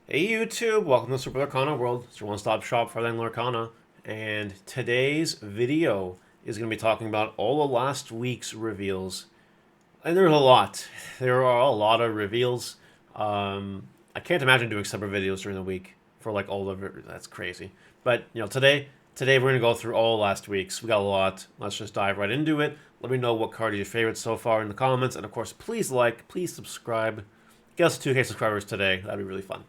Hey YouTube, welcome to Super Lorcana World. It's your one-stop shop for Lorcana. And today's video is going to be talking about all of last week's reveals. And there's a lot. There are a lot of reveals. I can't imagine doing separate videos during the week for like all of it. That's crazy. But today we're going to go through all last week's. We got a lot. Let's just dive right into it. Let me know what card is your favorite so far in the comments. And of course, please like, please subscribe. Get us to 2K subscribers today. That'd be really fun.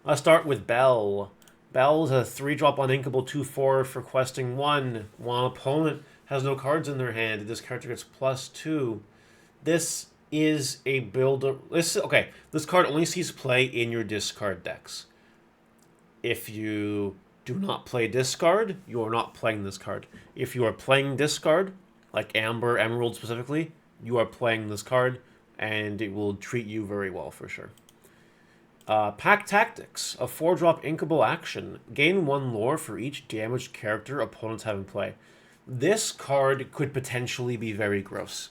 Let's start with Bell. Bell is a 3-drop uninkable 2/4 for questing 1. While an opponent has no cards in their hand, this character gets +2. This is a builder. This card only sees play in your discard decks. If you do not play discard, you are not playing this card. If you are playing discard, like Amber, Emerald specifically, you are playing this card, and it will treat you very well for sure. Pack Tactics, a 4-drop inkable action. Gain 1 lore for each damaged character opponents have in play. This card could potentially be very gross.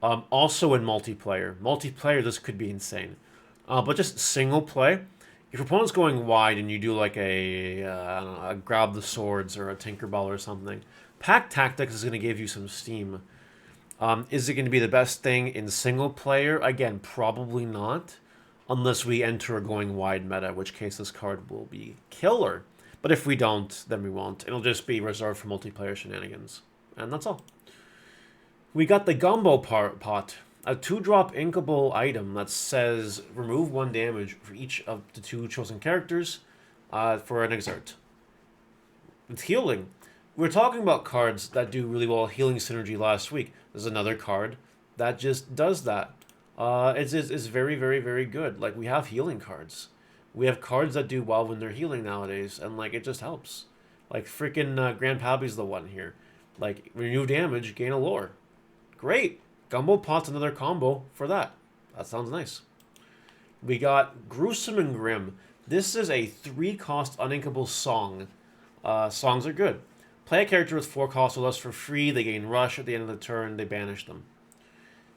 Also in multiplayer. Multiplayer, this could be insane. But just single play, if your opponent's going wide and you do like I don't know, a Grab the Swords or a Tinkerbell or something, Pack Tactics is going to give you some steam. Is it going to be the best thing in single player? Again, probably not. Unless we enter a going wide meta, in which case this card will be killer. But if we don't, then we won't. It'll just be reserved for multiplayer shenanigans. And that's all. We got the Gumbo Pot, a 2-drop inkable item that says remove 1 damage for each of the 2 chosen characters for an exert. It's healing. We were talking about cards that do really well healing synergy last week. There's another card that just does that. It's very, very, very good. Like, we have healing cards. We have cards that do well when they're healing nowadays, and, like, it just helps. Like, freaking Grand Palby's the one here. Like, renew damage, gain a lore. Great! Gumbo Pot's another combo for that. That sounds nice. We got Gruesome and Grim. This is a 3-cost uninkable song. Songs are good. Play a character with 4 costs or less for free. They gain Rush at the end of the turn. They banish them.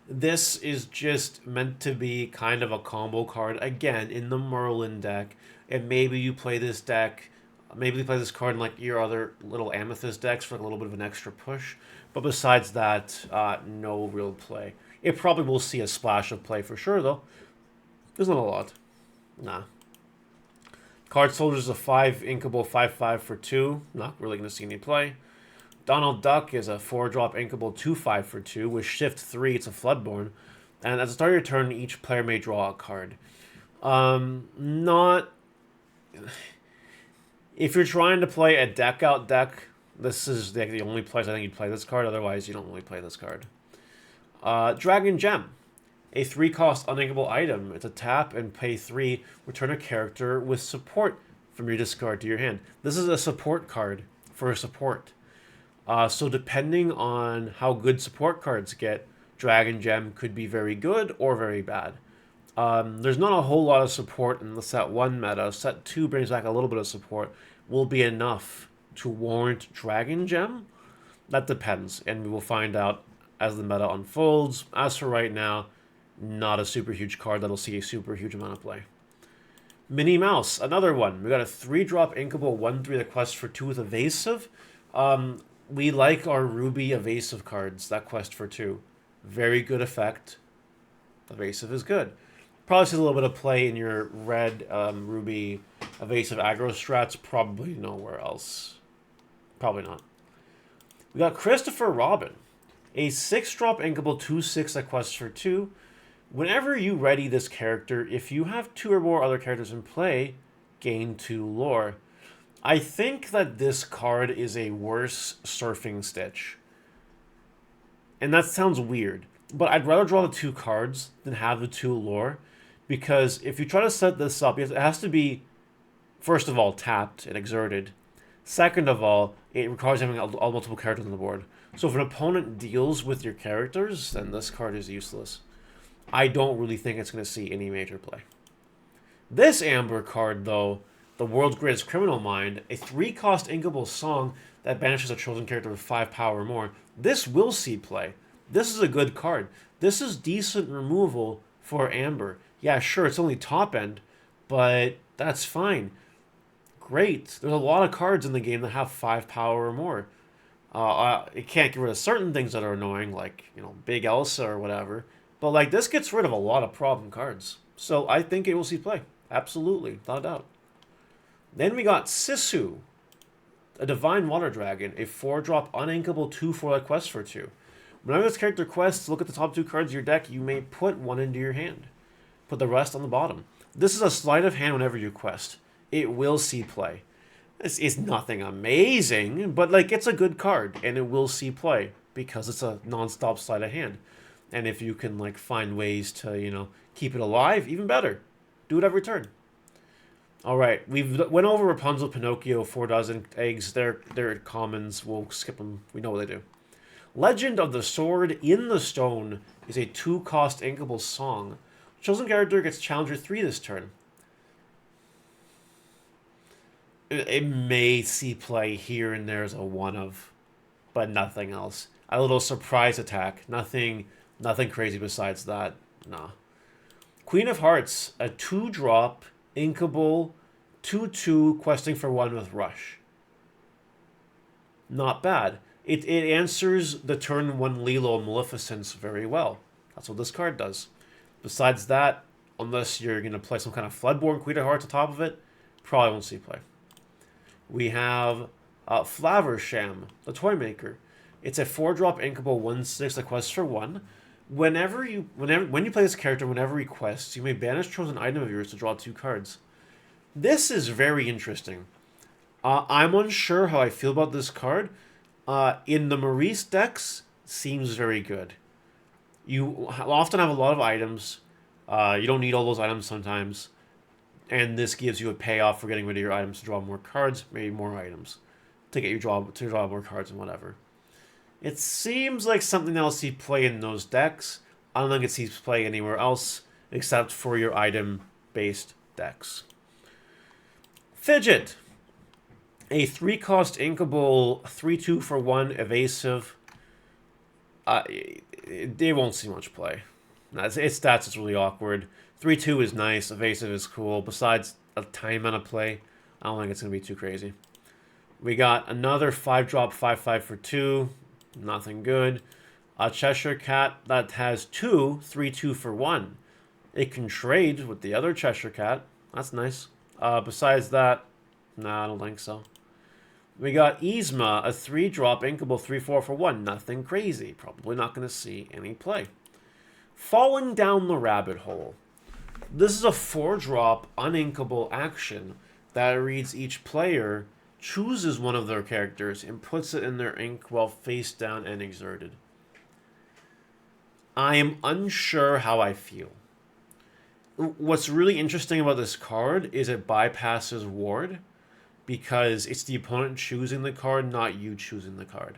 This is just meant to be kind of a combo card, again, in the Merlin deck. And maybe you play this deck, maybe you play this card in like your other little Amethyst decks for a little bit of an extra push. But besides that, no real play. It probably will see a splash of play for sure, though. There's not a lot. Nah. Card Soldier is a 5 inkable 5/5 for 2. Not really going to see any play. Donald Duck is a 4-drop inkable 2/5 for 2 with shift 3. It's a Floodborn, and at the start of your turn, each player may draw a card. Not if you're trying to play a deck out deck. This is the only place I think you'd play this card. Otherwise, you don't really play this card. Dragon Gem, a 3-cost uninkable item. It's a tap and pay 3. Return a character with support from your discard to your hand. This is a support card for support. So depending on how good support cards get, Dragon Gem could be very good or very bad. There's not a whole lot of support in the set 1 meta. Set 2 brings back a little bit of support. Will be enough to warrant Dragon Gem? That depends, and we will find out as the meta unfolds. As for right now, not a super huge card that'll see a super huge amount of play. Minnie Mouse, another one. We got a 3-drop inkable 1/3 that quests for 2 with evasive. We like our Ruby evasive cards, that quest for 2. Very good effect. Evasive is good. Probably sees a little bit of play in your red Ruby evasive aggro strats. Probably nowhere else. Probably not. We got Christopher Robin. A 6-drop inkable 2/6 that quests for 2. Whenever you ready this character, if you have 2 or more other characters in play, gain 2 lore. I think that this card is a worse Surfing Stitch. And that sounds weird, but I'd rather draw the 2 cards than have the 2 lore, because if you try to set this up, it has to be, first of all, tapped and exerted. Second of all, it requires having all multiple characters on the board. So if an opponent deals with your characters, then this card is useless. I don't really think it's going to see any major play. This Amber card, though, the World's Greatest Criminal Mind, a 3-cost inkable song that banishes a chosen character with 5 power or more. This will see play. This is a good card. This is decent removal for Amber. Yeah, sure, it's only top end, but that's fine. Great. There's a lot of cards in the game that have 5 power or more. It can't get rid of certain things that are annoying, like, Big Elsa or whatever. But, like, this gets rid of a lot of problem cards. So I think it will see play. Absolutely. Without a doubt. Then we got Sisu, a Divine Water Dragon, a 4-drop uninkable 2/4 quest for 2. Whenever this character quests, look at the top 2 cards of your deck. You may put one into your hand. Put the rest on the bottom. This is a sleight of hand whenever you quest. It will see play. It's nothing amazing, but like it's a good card, and it will see play because it's a non-stop sleight of hand. And if you can like find ways to keep it alive, even better. Do it every turn. All right, we've went over Rapunzel, Pinocchio, 4 dozen eggs. They're commons. We'll skip them. We know what they do. Legend of the Sword in the Stone is a 2-cost inkable song. Chosen character gets Challenger 3 this turn. It may see play here and there as a one-of, but nothing else. A little surprise attack. Nothing crazy besides that. Nah. Queen of Hearts, a 2-drop, inkable, 2/2, questing for 1 with Rush. Not bad. It answers the turn 1 Lilo Maleficence very well. That's what this card does. Besides that, unless you're going to play some kind of Floodborn Queen of Hearts on top of it, probably won't see play. We have Flaversham, the Toy Maker. It's a 4-drop inkable 1/6 that quests for 1. When you play this character, whenever he quests, you may banish chosen item of yours to draw 2 cards. This is very interesting. I'm unsure how I feel about this card. In the Maurice decks, seems very good. You often have a lot of items. You don't need all those items sometimes. And this gives you a payoff for getting rid of your items to draw more cards, maybe more items. To get you to draw more cards and whatever. It seems like something that will see play in those decks. I don't think it sees play anywhere else except for your item-based decks. Fidget. A 3-cost inkable 3/2 for 1 evasive. They won't see much play. Its stats is really awkward. 3/2 is nice. Evasive is cool. Besides a tiny amount of play, I don't think it's going to be too crazy. We got another 5-drop 5/5 for 2. Nothing good. A Cheshire Cat that has 2 3/2 for 1. It can trade with the other Cheshire Cat. That's nice. Besides that, nah, I don't think so. We got Yzma, a 3-drop inkable 3/4 for 1. Nothing crazy. Probably not going to see any play. Falling Down the Rabbit Hole. This is a 4-drop uninkable action that reads each player chooses one of their characters and puts it in their ink while face down and exerted. I am unsure how I feel. What's really interesting about this card is it bypasses Ward because it's the opponent choosing the card, not you choosing the card.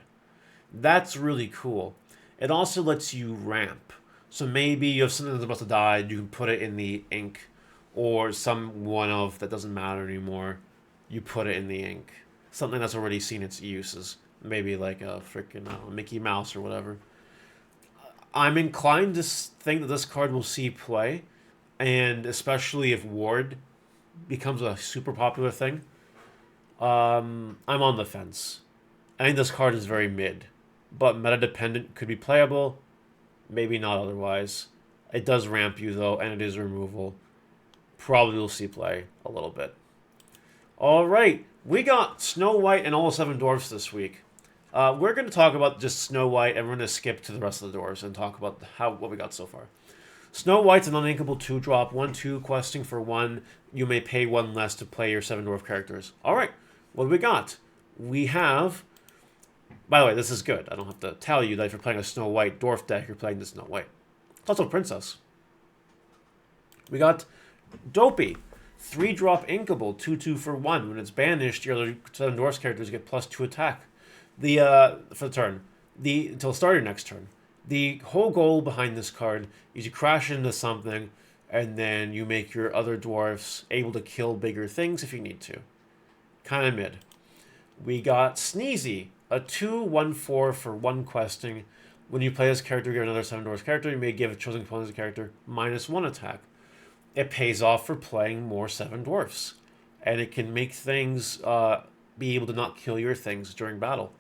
That's really cool. It also lets you ramp. So maybe you have something that's about to die, you can put it in the ink, or some one-of that doesn't matter anymore, you put it in the ink. Something that's already seen its uses. Maybe like a freaking Mickey Mouse or whatever. I'm inclined to think that this card will see play, and especially if Ward becomes a super popular thing. I'm on the fence. I think this card is very mid, but meta-dependent, could be playable. Maybe not otherwise. It does ramp you, though, and it is removal. Probably will see play a little bit. All right. We got Snow White and all 7 dwarfs this week. We're going to talk about just Snow White, and we're going to skip to the rest of the dwarves and talk about what we got so far. Snow White's an uninkable 2-drop, 1/2, questing for 1. You may pay 1 less to play your 7 dwarf characters. All right. What do we got? We have... By the way, this is good. I don't have to tell you that if you're playing a Snow White dwarf deck, you're playing the Snow White. It's also a princess. We got Dopey. 3-drop inkable, 2/2 for 1. When it's banished, your other 7 dwarf characters get +2 attack. For the turn. Until start your next turn. The whole goal behind this card is you crash into something, and then you make your other dwarfs able to kill bigger things if you need to. Kind of mid. We got Sneezy. A 2/1/4 for 1 questing. When you play this character, give another 7 dwarf character. You may give a chosen opponent's character -1 attack. It pays off for playing more 7 dwarfs. And it can make things be able to not kill your things during battle.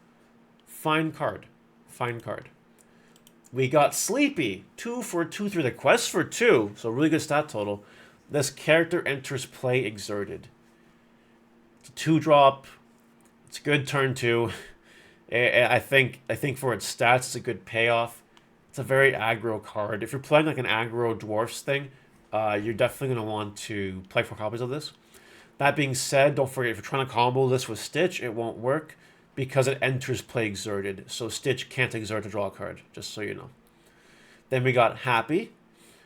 Fine card. Fine card. We got Sleepy. 2 for 2 through the quest for 2. So really good stat total. This character enters play exerted. It's a 2-drop. It's a good turn 2. I think for its stats, it's a good payoff. It's a very aggro card. If you're playing like an aggro dwarfs thing, you're definitely going to want to play 4 copies of this. That being said, don't forget, if you're trying to combo this with Stitch, it won't work because it enters play exerted. So Stitch can't exert to draw a card, just so you know. Then we got Happy.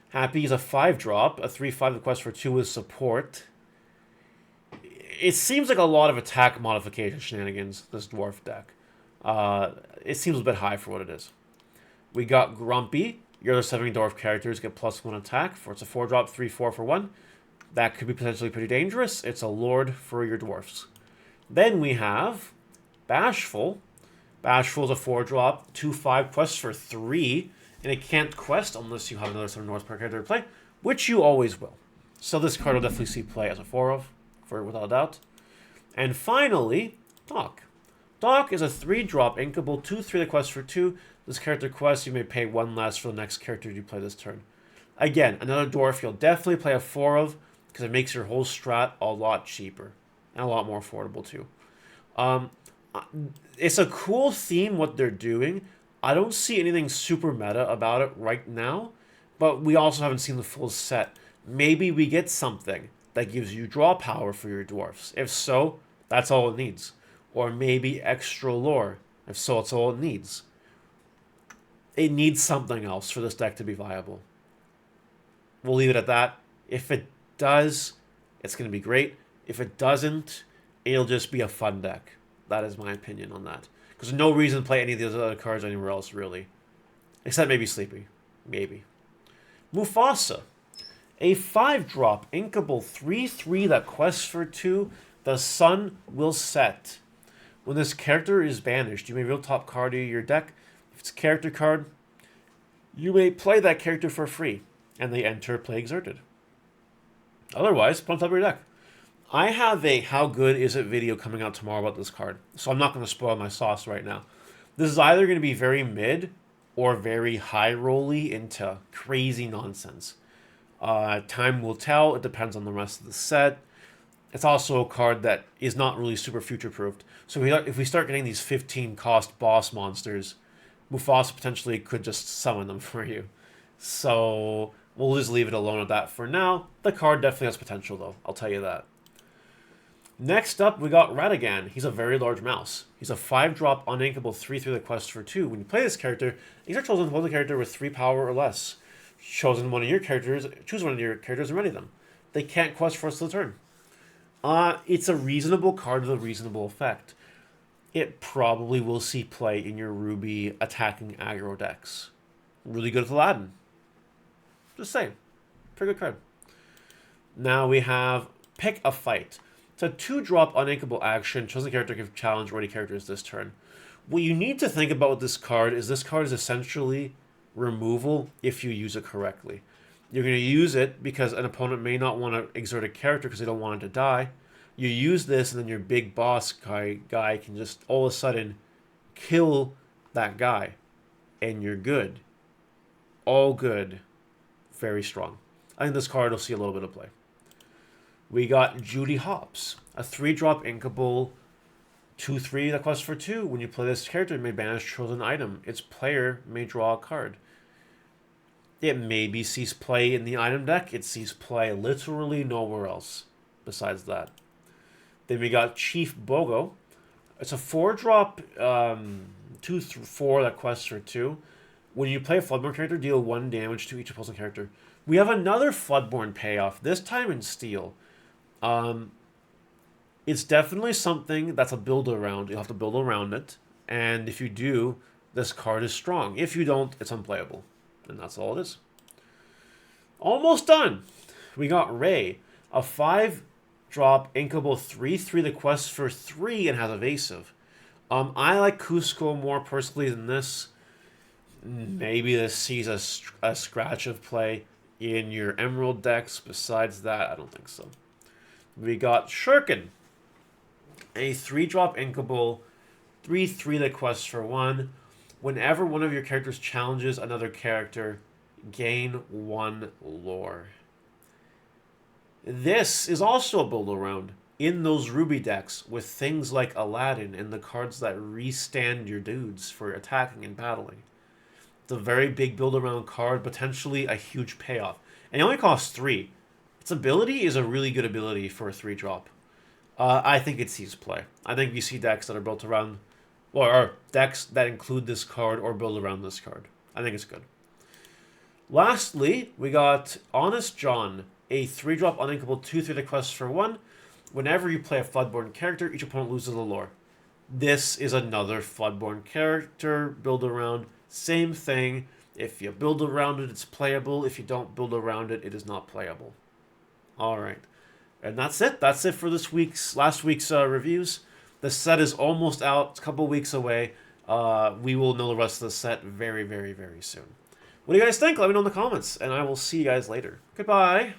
Happy is a 5-drop, a 3/5 the quest for 2 with support. It seems like a lot of attack modification shenanigans, this dwarf deck. It seems a bit high for what it is. We got Grumpy. Your other 7 dwarf characters get +1 attack. It's a 4-drop, 3/4 for 1. That could be potentially pretty dangerous. It's a lord for your dwarfs. Then we have Bashful. Bashful is a 4-drop, 2/5 quest for 3. And it can't quest unless you have another 7 dwarf per character to play, which you always will. So this card will definitely see play as a 4 of, without a doubt. And finally, Doc. Doc is a 3-drop inkable, 2/3 the quest for 2. This character quest, you may pay 1 less for the next character you play this turn. Again, another dwarf you'll definitely play a 4 of, because it makes your whole strat a lot cheaper. And a lot more affordable too. It's a cool theme what they're doing. I don't see anything super meta about it right now, but we also haven't seen the full set. Maybe we get something that gives you draw power for your dwarfs. If so, that's all it needs. Or maybe extra lore. If so, it's all it needs. It needs something else for this deck to be viable. We'll leave it at that. If it does, it's going to be great. If it doesn't, it'll just be a fun deck. That is my opinion on that. Because there's no reason to play any of those other cards anywhere else, really. Except maybe Sleepy. Maybe. Mufasa. A 5-drop, inkable, 3/3 that quests for 2. The sun will set. When this character is banished, you may reveal top card of your deck. If it's a character card, you may play that character for free. And they enter play exerted. Otherwise, put on top of your deck. I have a How Good Is It video coming out tomorrow about this card, so I'm not going to spoil my sauce right now. This is either going to be very mid or very high rolly into crazy nonsense. Time will tell. It depends on the rest of the set. It's also a card that is not really super future-proofed. So if we start getting these 15-cost boss monsters, Mufasa potentially could just summon them for you. So we'll just leave it alone at that for now. The card definitely has potential, though. I'll tell you that. Next up, we got Radagan. He's a very large mouse. He's a 5-drop uninkable 3/3 the quest for 2. When you play this character, these are chosen one character with 3 power or less. Choose one of your characters and ready them. They can't quest for us to the turn. It's a reasonable card with a reasonable effect. It probably will see play in your Ruby attacking aggro decks. Really good with Aladdin. Just saying. Pretty good card. Now we have Pick a Fight. It's a 2-drop uninkable action. Chosen character can challenge already characters this turn. What you need to think about with this card is essentially removal if you use it correctly. You're going to use it because an opponent may not want to exert a character because they don't want it to die. You use this and then your big boss guy can just all of a sudden kill that guy. And you're good. All good. Very strong. I think this card will see a little bit of play. We got Judy Hopps, a 3-drop inkable, 2/3 that quests for 2. When you play this character, it may banish chosen item. Its player may draw a card. It maybe sees play in the item deck. It sees play literally nowhere else besides that. Then we got Chief Bogo. It's a 4-drop 2/4 that quests for 2. When you play a Floodborn character, deal 1 damage to each opposing character. We have another Floodborn payoff, this time in Steel. It's definitely something that's a build around. You'll have to build around it. And if you do, this card is strong. If you don't, it's unplayable. And that's all it is. Almost done. We got Ray, a 5-drop inkable 3/3 the quest for 3 and has evasive. I like Cusco more personally than this. Maybe this sees a scratch of play. in your Emerald decks. Besides that, I don't think so. We got Shuriken, a 3-drop inkable, 3/3 that quests for 1. Whenever one of your characters challenges another character, gain 1 lore. This is also a build around in those Ruby decks with things like Aladdin and the cards that restand your dudes for attacking and battling. It's a very big build around card, potentially a huge payoff. And it only costs 3. Its ability is a really good ability for a 3-drop. I think it sees play. I think we see decks that are built around, or decks that include this card or build around this card. I think it's good. Lastly, we got Honest John, a 3-drop uninkable 2/3 that quests for 1. Whenever you play a Floodborn character, each opponent loses a lore. This is another Floodborn character, build around, same thing. If you build around it, it's playable. If you don't build around it, it is not playable. Alright. And that's it. That's it for last week's reviews. The set is almost out. It's a couple weeks away. We will know the rest of the set very, very, very soon. What do you guys think? Let me know in the comments, and I will see you guys later. Goodbye.